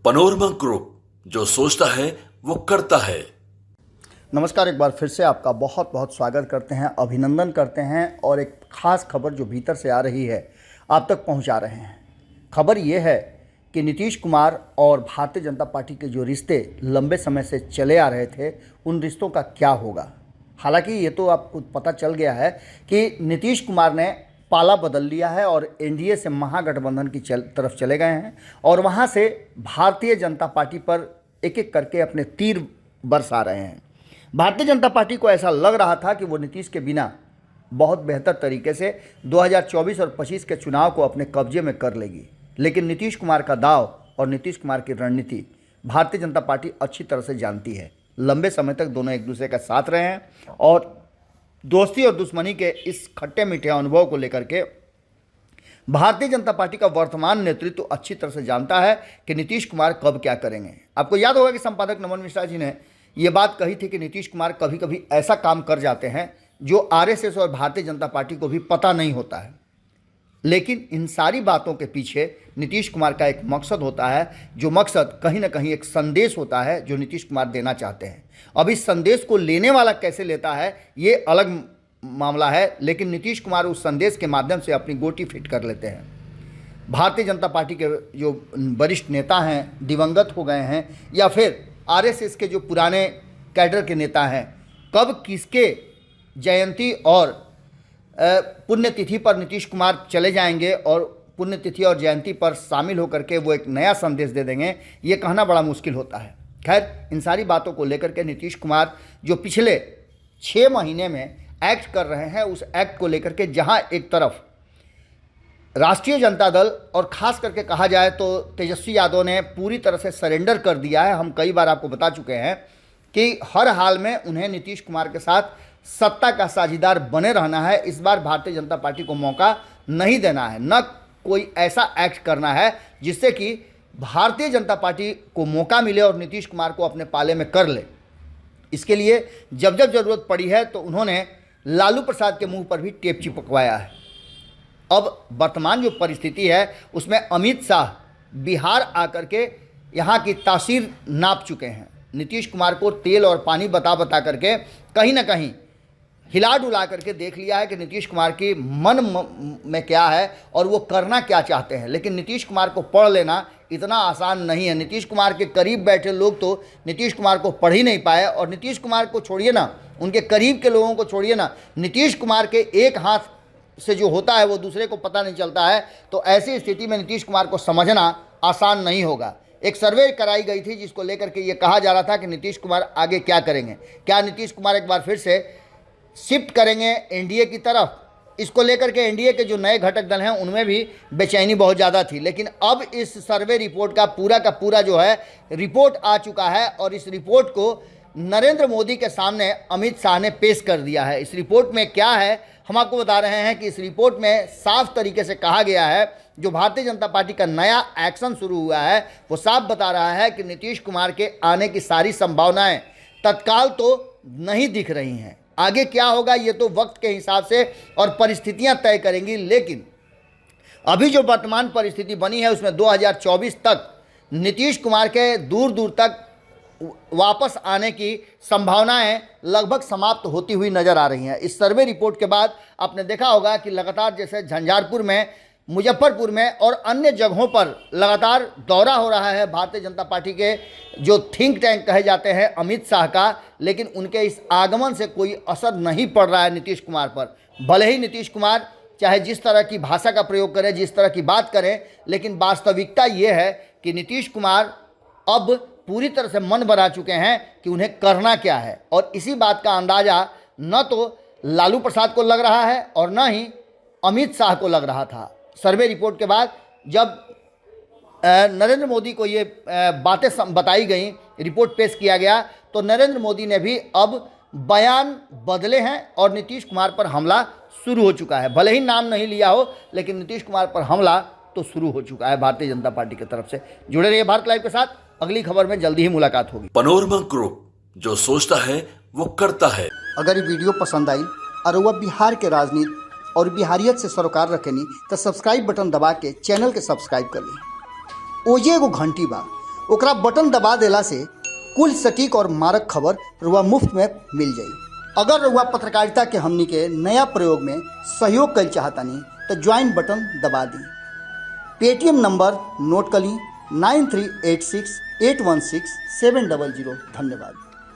Panorama group, जो सोचता है वो करता है। नमस्कार, एक बार फिर से आपका बहुत बहुत स्वागत करते हैं, अभिनंदन करते हैं और एक ख़ास खबर जो भीतर से आ रही है आप तक पहुंचा रहे हैं। खबर ये है कि नीतीश कुमार और भारतीय जनता पार्टी के जो रिश्ते लंबे समय से चले आ रहे थे, उन रिश्तों का क्या होगा। हालांकि ये तो आपको पता चल गया है कि नीतीश कुमार ने पाला बदल लिया है और एनडीए से महागठबंधन की तरफ चले गए हैं और वहाँ से भारतीय जनता पार्टी पर एक एक करके अपने तीर बरसा रहे हैं। भारतीय जनता पार्टी को ऐसा लग रहा था कि वो नीतीश के बिना बहुत बेहतर तरीके से 2024 और 25 के चुनाव को अपने कब्जे में कर लेगी, लेकिन नीतीश कुमार का दाव और नीतीश कुमार की रणनीति भारतीय जनता पार्टी अच्छी तरह से जानती है। लंबे समय तक दोनों एक दूसरे का साथ रहे हैं और दोस्ती और दुश्मनी के इस खट्टे मीठे अनुभव को लेकर के भारतीय जनता पार्टी का वर्तमान नेतृत्व अच्छी तरह से जानता है कि नीतीश कुमार कब क्या करेंगे। आपको याद होगा कि संपादक नमन मिश्रा जी ने ये बात कही थी कि नीतीश कुमार कभी कभी ऐसा काम कर जाते हैं जो आरएसएस और भारतीय जनता पार्टी को भी पता नहीं होता है, लेकिन इन सारी बातों के पीछे नीतीश कुमार का एक मकसद होता है, जो मकसद कहीं ना कहीं एक संदेश होता है जो नीतीश कुमार देना चाहते हैं। अब इस संदेश को लेने वाला कैसे लेता है ये अलग मामला है, लेकिन नीतीश कुमार उस संदेश के माध्यम से अपनी गोटी फिट कर लेते हैं। भारतीय जनता पार्टी के जो वरिष्ठ नेता हैं, दिवंगत हो गए हैं, या फिर आरएसएस के जो पुराने कैडर के नेता हैं, कब किसके जयंती और पुण्यतिथि पर नीतीश कुमार चले जाएंगे और पुण्यतिथि और जयंती पर शामिल होकर के वो एक नया संदेश दे देंगे, ये कहना बड़ा मुश्किल होता है। खैर, इन सारी बातों को लेकर के नीतीश कुमार जो पिछले 6 महीने में एक्ट कर रहे हैं, उस एक्ट को लेकर के जहां एक तरफ राष्ट्रीय जनता दल और ख़ास करके कहा जाए तो तेजस्वी यादव ने पूरी तरह से सरेंडर कर दिया है। हम कई बार आपको बता चुके हैं कि हर हाल में उन्हें नीतीश कुमार के साथ सत्ता का साझीदार बने रहना है। इस बार भारतीय जनता पार्टी को मौका नहीं देना है, न कोई ऐसा एक्ट करना है जिससे कि भारतीय जनता पार्टी को मौका मिले और नीतीश कुमार को अपने पाले में कर ले। इसके लिए जब जब ज़रूरत पड़ी है तो उन्होंने लालू प्रसाद के मुंह पर भी टेप चिपकवाया है। अब वर्तमान जो परिस्थिति है उसमें अमित शाह बिहार आकर के यहाँ की तासीर नाप चुके हैं। नीतीश कुमार को तेल और पानी बता बता करके कहीं ना कहीं हिला डुला करके देख लिया है कि नीतीश कुमार की मन में क्या है और वो करना क्या चाहते हैं। लेकिन नीतीश कुमार को पढ़ लेना इतना आसान नहीं है। नीतीश कुमार के करीब बैठे लोग तो नीतीश कुमार को पढ़ ही नहीं पाए, और नीतीश कुमार को छोड़िए ना, उनके करीब के लोगों को छोड़िए ना, नीतीश कुमार के एक हाथ से जो होता है वो दूसरे को पता नहीं चलता है। तो ऐसी स्थिति में नीतीश कुमार को समझना आसान नहीं होगा। एक सर्वे कराई गई थी जिसको लेकर के ये कहा जा रहा था कि नीतीश कुमार आगे क्या करेंगे, क्या नीतीश कुमार एक बार फिर से शिफ्ट करेंगे एनडीए की तरफ। इसको लेकर के एनडीए के जो नए घटक दल हैं उनमें भी बेचैनी बहुत ज़्यादा थी, लेकिन अब इस सर्वे रिपोर्ट का पूरा जो है रिपोर्ट आ चुका है और इस रिपोर्ट को नरेंद्र मोदी के सामने अमित शाह ने पेश कर दिया है। इस रिपोर्ट में क्या है हम आपको बता रहे हैं कि इस रिपोर्ट में साफ तरीके से कहा गया है, जो भारतीय जनता पार्टी का नया एक्शन शुरू हुआ है वो साफ बता रहा है कि नीतीश कुमार के आने की सारी संभावनाएं तत्काल तो नहीं दिख रही हैं। आगे क्या होगा ये तो वक्त के हिसाब से और परिस्थितियां तय करेंगी, लेकिन अभी जो वर्तमान परिस्थिति बनी है उसमें 2024 तक नीतीश कुमार के दूर दूर तक वापस आने की संभावनाएं लगभग समाप्त होती हुई नजर आ रही हैं। इस सर्वे रिपोर्ट के बाद आपने देखा होगा कि लगातार जैसे झंझारपुर में, मुजफ्फरपुर में और अन्य जगहों पर लगातार दौरा हो रहा है भारतीय जनता पार्टी के जो थिंक टैंक कहे जाते हैं अमित शाह का, लेकिन उनके इस आगमन से कोई असर नहीं पड़ रहा है नीतीश कुमार पर। भले ही नीतीश कुमार चाहे जिस तरह की भाषा का प्रयोग करें, जिस तरह की बात करें, लेकिन वास्तविकता ये है कि नीतीश कुमार अब पूरी तरह से मन बना चुके हैं कि उन्हें करना क्या है। और इसी बात का अंदाज़ा न तो लालू प्रसाद को लग रहा है और न ही अमित शाह को लग रहा था। सर्वे रिपोर्ट के बाद जब नरेंद्र मोदी को ये बातें बताई गई, रिपोर्ट पेश किया गया, तो नरेंद्र मोदी ने भी अब बयान बदले हैं और नीतीश कुमार पर हमला शुरू हो चुका है। भले ही नाम नहीं लिया हो, लेकिन नीतीश कुमार पर हमला तो शुरू हो चुका है भारतीय जनता पार्टी की तरफ से। जुड़े रहिए भारत लाइव के साथ, अगली खबर में जल्दी ही मुलाकात होगी। पनोरमा ग्रुप, जो सोचता है वो करता है। अगर ये वीडियो पसंद आई और वह बिहार के राजनीति और बिहारियत से सरोकार रखेनी तो सब्सक्राइब बटन दबा के चैनल के सब्सक्राइब कर ली। ओजे एगो घंटी बा, ओकरा बटन दबा देला से कुल सटीक और मारक खबर रुआ मुफ्त में मिल जाई। अगर रुआ पत्रकारिता के हमनी के नया प्रयोग में सहयोग कर चाहतानी तो ज्वाइन बटन दबा दी। पेटीएम नंबर नोट कर ली 9386816700। धन्यवाद।